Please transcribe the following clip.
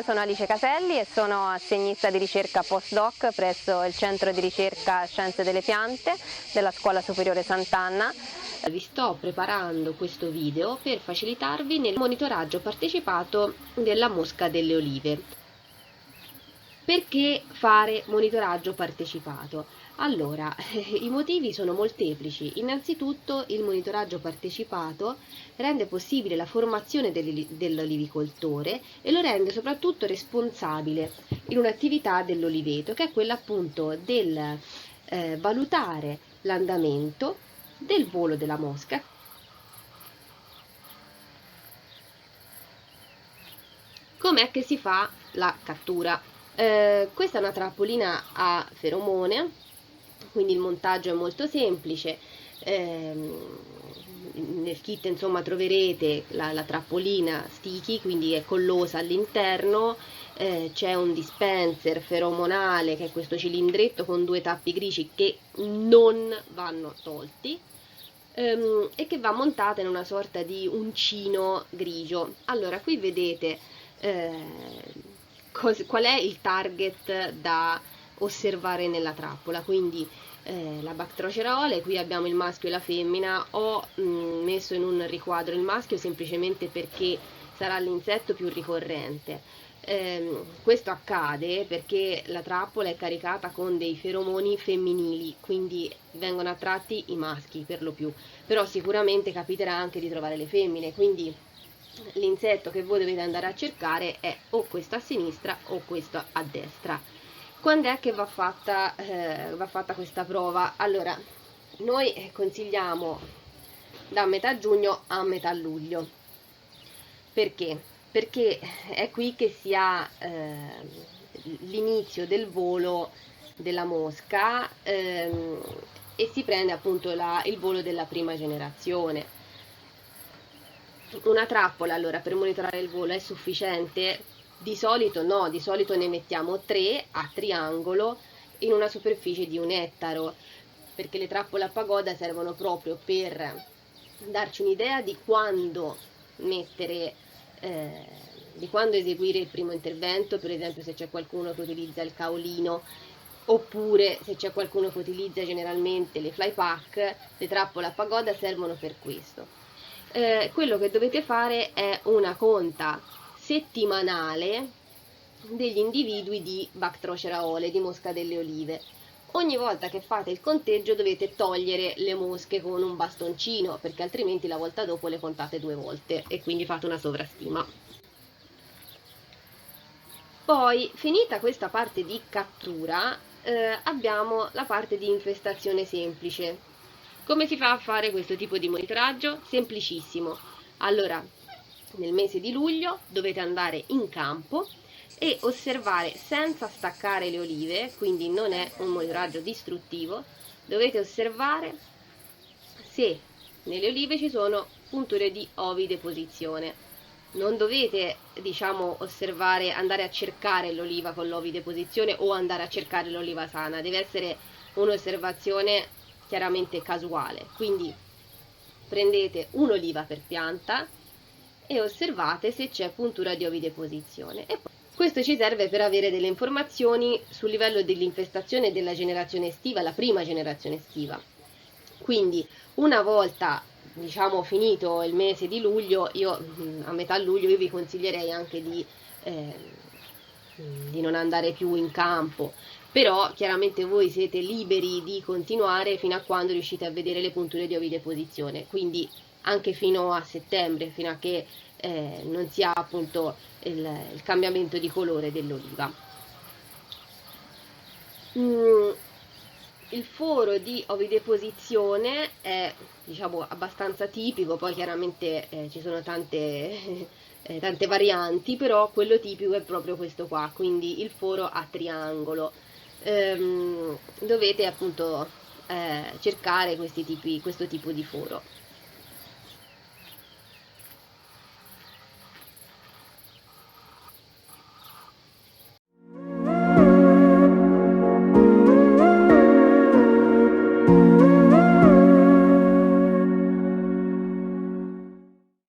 sono Alice Caselli e sono assegnista di ricerca postdoc presso il Centro di Ricerca Scienze delle Piante della Scuola Superiore Sant'Anna. Vi sto preparando questo video per facilitarvi nel monitoraggio partecipato della mosca delle olive. Perché fare monitoraggio partecipato? Allora, i motivi sono molteplici. Innanzitutto il monitoraggio partecipato rende possibile la formazione dell'olivicoltore e lo rende soprattutto responsabile in un'attività dell'oliveto, che è quella appunto del valutare l'andamento del volo della mosca. Com'è che si fa la cattura? Questa è una trappolina a feromone, quindi il montaggio è molto semplice. Nel kit insomma troverete la trappolina sticky, quindi è collosa all'interno, c'è un dispenser feromonale che è questo cilindretto con due tappi grigi che non vanno tolti, e che va montata in una sorta di uncino grigio. Allora, qui vedete qual è il target da osservare nella trappola, quindi la Bactrocera, qui abbiamo il maschio e la femmina. Ho messo in un riquadro il maschio semplicemente perché sarà l'insetto più ricorrente. Questo accade perché la trappola è caricata con dei feromoni femminili, quindi vengono attratti i maschi per lo più, però sicuramente capiterà anche di trovare le femmine, quindi l'insetto che voi dovete andare a cercare è o questo a sinistra o questo a destra. Quando è che va fatta questa prova? Allora, noi consigliamo da metà giugno a metà luglio. Perché? Perché è qui che si ha l'inizio del volo della mosca, e si prende appunto il volo della prima generazione. Una trappola allora per monitorare il volo è sufficiente? Di solito no, di solito ne mettiamo 3 a triangolo in una superficie di 1 ettaro, perché le trappole a pagoda servono proprio per darci un'idea di quando di quando eseguire il primo intervento, per esempio se c'è qualcuno che utilizza il caolino, oppure se c'è qualcuno che utilizza generalmente le fly pack. Le trappole a pagoda servono per questo. Quello che dovete fare è una conta settimanale degli individui di Bactrocera, di mosca delle olive. Ogni volta che fate il conteggio dovete togliere le mosche con un bastoncino, perché altrimenti la volta dopo le contate 2 volte e quindi fate una sovrastima. Poi, finita questa parte di cattura, abbiamo la parte di infestazione semplice. Come si fa a fare questo tipo di monitoraggio? Semplicissimo. Allora, nel mese di luglio dovete andare in campo e osservare senza staccare le olive, quindi non è un monitoraggio distruttivo, dovete osservare se nelle olive ci sono punture di ovideposizione. Non dovete, diciamo, osservare, andare a cercare l'oliva con l'ovideposizione o andare a cercare l'oliva sana, deve essere un'osservazione chiaramente casuale, quindi prendete un'oliva per pianta e osservate se c'è puntura di ovideposizione. E poi, questo ci serve per avere delle informazioni sul livello dell'infestazione della generazione estiva, la prima generazione estiva. Quindi una volta, diciamo, finito il mese di luglio, a metà luglio io vi consiglierei anche di non andare più in campo, però chiaramente voi siete liberi di continuare fino a quando riuscite a vedere le punture di ovideposizione, quindi anche fino a settembre, fino a che non si ha appunto il cambiamento di colore dell'oliva. Il foro di ovideposizione è, diciamo, abbastanza tipico, poi chiaramente ci sono tante varianti, però quello tipico è proprio questo qua, quindi il foro a triangolo. Dovete appunto cercare questo tipo di foro.